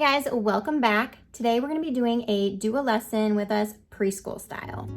Hey guys, welcome back. Today we're going to be doing a do a lesson with us preschool style.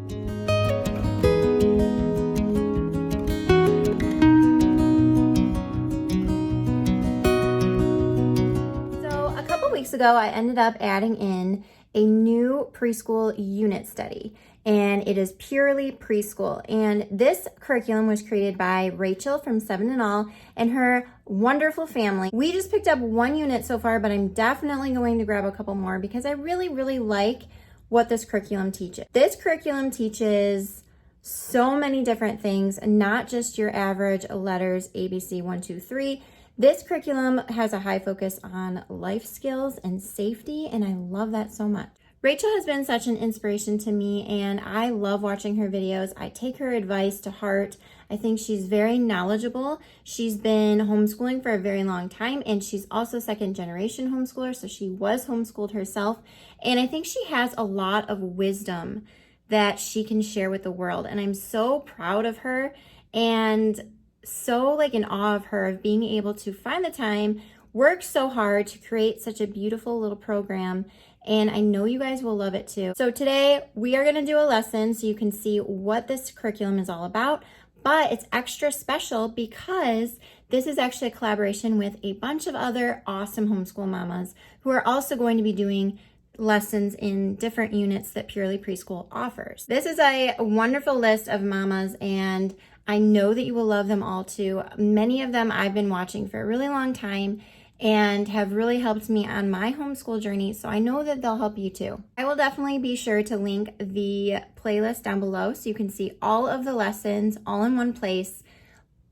So a couple weeks ago I ended up adding in a new preschool unit study, and it is purely preschool. And this curriculum was created by Rachel from 7 and All and her wonderful family. We just picked up one unit so far, but I'm definitely going to grab a couple more because I really like what this curriculum teaches. This curriculum teaches so many different things, not just your average letters, ABC, 1, 2, 3. This curriculum has a high focus on life skills and safety, and I love that so much. Rachel has been such an inspiration to me, and I love watching her videos. I take her advice to heart. I think she's very knowledgeable. She's been homeschooling for a very long time, and she's also second generation homeschooler, so she was homeschooled herself. And I think she has a lot of wisdom that she can share with the world, and I'm so proud of her and so in awe of her, of being able to find the time, work so hard to create such a beautiful little program. And I know you guys will love it too. So today we are going to do a lesson so you can see what this curriculum is all about, but it's extra special because this is actually a collaboration with a bunch of other awesome homeschool mamas who are also going to be doing lessons in different units that Purely Preschool offers. This is a wonderful list of mamas, and I know that you will love them all too. Many of them I've been watching for a really long time and have really helped me on my homeschool journey, so I know that they'll help you too. I will definitely be sure to link the playlist down below so you can see all of the lessons all in one place.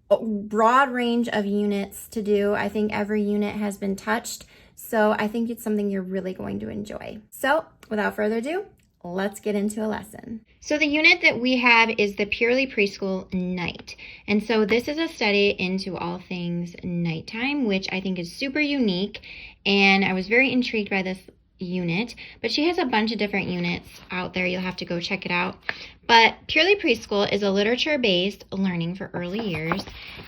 A broad range of units to do. I think every unit has been touched, so I think it's something you're really going to enjoy. So without further ado, let's get into a lesson. So the unit that we have is the Purely Preschool Night. And so this is a study into all things nighttime, which I think is super unique. And I was very intrigued by this unit, but she has a bunch of different units out there. You'll have to go check it out. But Purely Preschool is a literature-based learning for early years,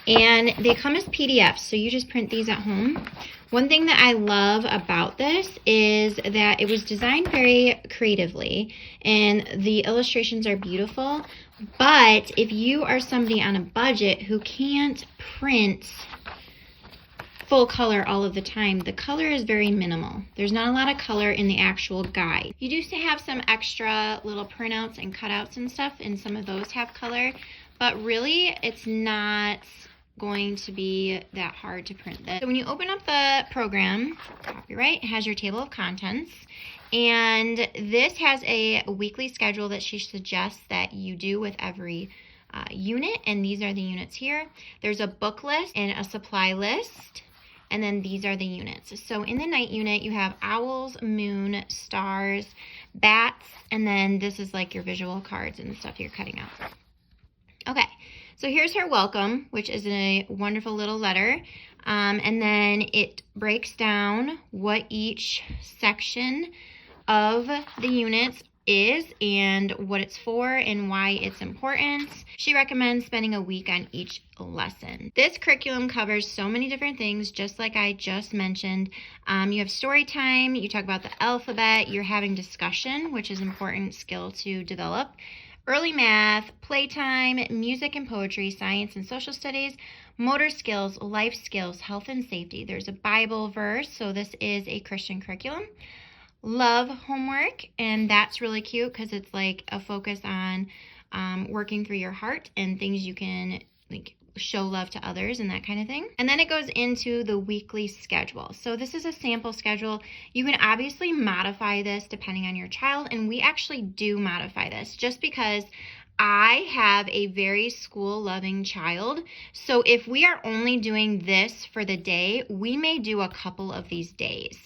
and they come as PDFs, so you just print these at home. One thing that I love about this is that it was designed very creatively, and the illustrations are beautiful, but if you are somebody on a budget who can't print full color all of the time, the color is very minimal. There's not a lot of color in the actual guide. You do have some extra little printouts and cutouts and stuff, and some of those have color, but really it's not going to be that hard to print this. So when you open up the program, copyright, it has your table of contents, and this has a weekly schedule that she suggests that you do with every unit, and these are the units here. There's a book list and a supply list, and then these are the units. So in the night unit, you have owls, moon, stars, bats, and then this is like your visual cards and stuff you're cutting out. Okay, so here's her welcome, which is a wonderful little letter. And then it breaks down what each section of the units is and what it's for and why it's important. She recommends spending a week on each lesson. This curriculum covers so many different things, just like I just mentioned. You have story time, you talk about the alphabet, you're having discussion, which is an important skill to develop. Early math, playtime, music and poetry, science and social studies, motor skills, life skills, health and safety. There's a Bible verse, so this is a Christian curriculum. Love homework, and that's really cute because it's like a focus on working through your heart and things you can show love to others and that kind of thing. And then it goes into the weekly schedule. So this is a sample schedule. You can obviously modify this depending on your child, and we actually do modify this just because I have a very school-loving child. So if we are only doing this for the day, we may do a couple of these days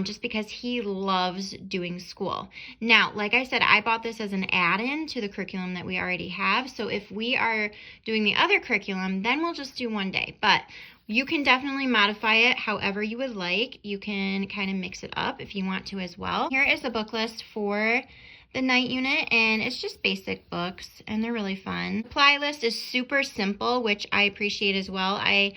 just because he loves doing school. Now, like I said, I bought this as an add-in to the curriculum that we already have. So if we are doing the other curriculum, then we'll just do one day. But you can definitely modify it however you would like. You can kind of mix it up if you want to as well. Here is the book list for the night unit, and it's just basic books, and they're really fun. The supply list is super simple, which I appreciate as well. I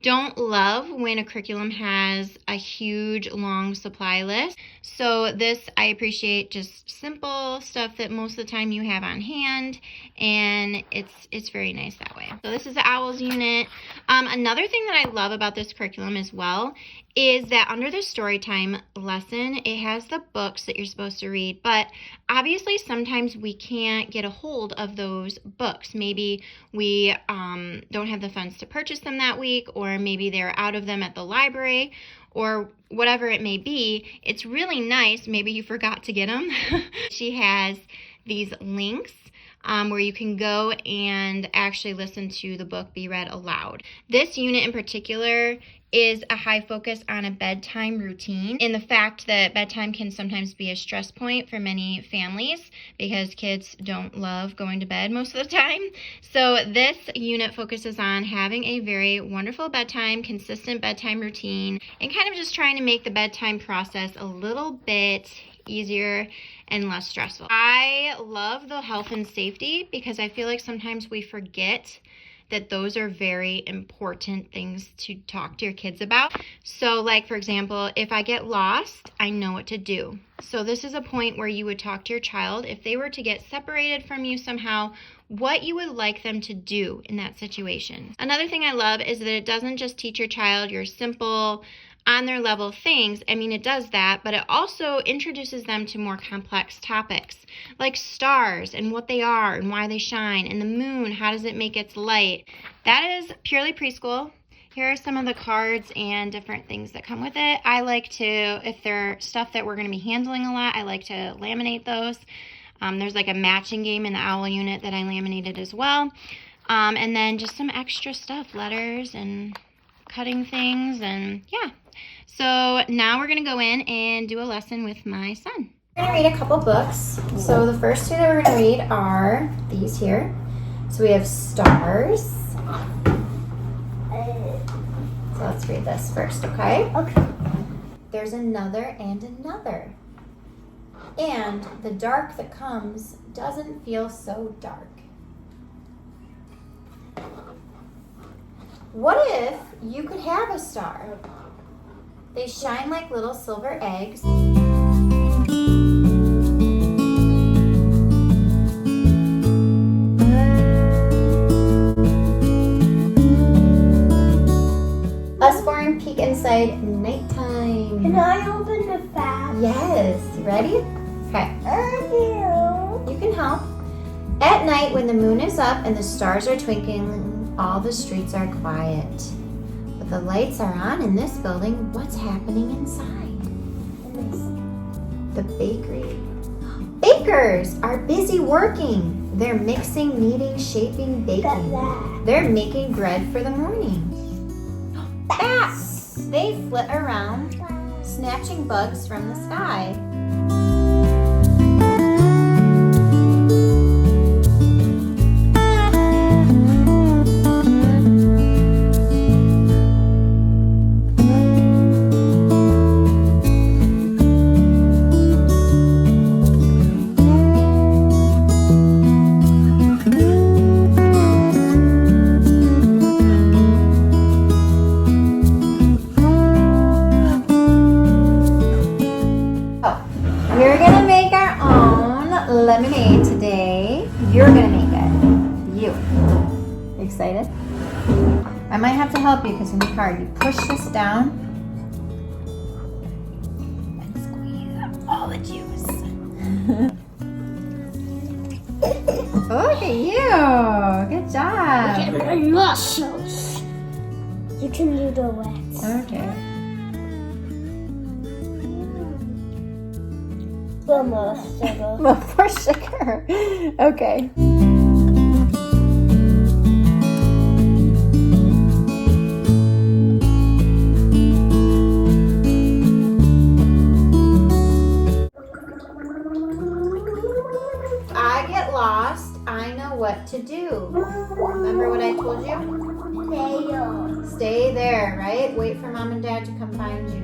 don't love when a curriculum has a huge long supply list. So this, I appreciate just simple stuff that most of the time you have on hand, and it's very nice that way. So this is the Owls unit. Another thing that I love about this curriculum as well is that under the storytime lesson, it has the books that you're supposed to read, but obviously sometimes we can't get a hold of those books. Maybe we don't have the funds to purchase them that week, or maybe they're out of them at the library, or whatever it may be. It's really nice. Maybe you forgot to get them. She has these links where you can go and actually listen to the book be read aloud. This unit in particular is a high focus on a bedtime routine, and the fact that bedtime can sometimes be a stress point for many families because kids don't love going to bed most of the time. So this unit focuses on having a very wonderful bedtime, consistent bedtime routine, and kind of just trying to make the bedtime process a little bit easier and less stressful. I love the health and safety because I feel like sometimes we forget that those are very important things to talk to your kids about. So like, for example, if I get lost, I know what to do. So this is a point where you would talk to your child if they were to get separated from you somehow, what you would like them to do in that situation. Another thing I love is that it doesn't just teach your child your simple, on their level things. I mean, it does that, but it also introduces them to more complex topics like stars and what they are and why they shine, and the moon, how does it make its light. That is purely preschool. Here are some of the cards and different things that come with it. I like to, if they're stuff that we're going to be handling a lot, I like to laminate those. There's like a matching game in the Owl unit that I laminated as well. And then just some extra stuff, letters and cutting things, and yeah. So now we're going to go in and do a lesson with my son. We're going to read a couple books. So the first two that we're going to read are these here. So we have Stars. So let's read this first, okay? Okay. There's another and another. And the dark that comes doesn't feel so dark. What if you could have a star? They shine like little silver eggs. Us four and peek inside nighttime. Can I open the fab? Yes. You ready? Okay. You can help. At night when the moon is up and the stars are twinkling, all the streets are quiet. But the lights are on in this building. What's happening inside? The bakery. Bakers are busy working. They're mixing, kneading, shaping, baking. They're making bread for the morning. Bats! They flit around, snatching bugs from the sky. We're gonna make our own lemonade today. You're gonna make it. You. Excited? I might have to help you because it's gonna be hard. You push this down and squeeze up all the juice. Look at you. Good job. Look at my muscles. You can do the wax. Okay. More sugar. More sugar. Okay. If I get lost, I know what to do. Remember what I told you? Stay there, right? Wait for Mom and Dad to come find you.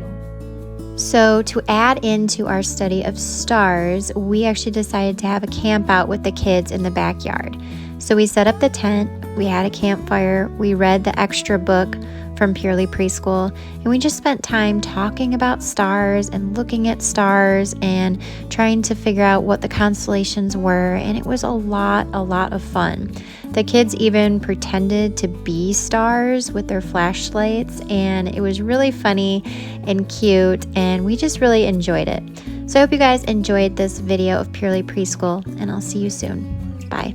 So to add into our study of stars, we actually decided to have a camp out with the kids in the backyard. So we set up the tent, we had a campfire, we read the extra book from Purely Preschool, and we just spent time talking about stars and looking at stars and trying to figure out what the constellations were, and it was a lot of fun. The kids even pretended to be stars with their flashlights, and it was really funny and cute, and we just really enjoyed it. So I hope you guys enjoyed this video of Purely Preschool, and I'll see you soon. Bye.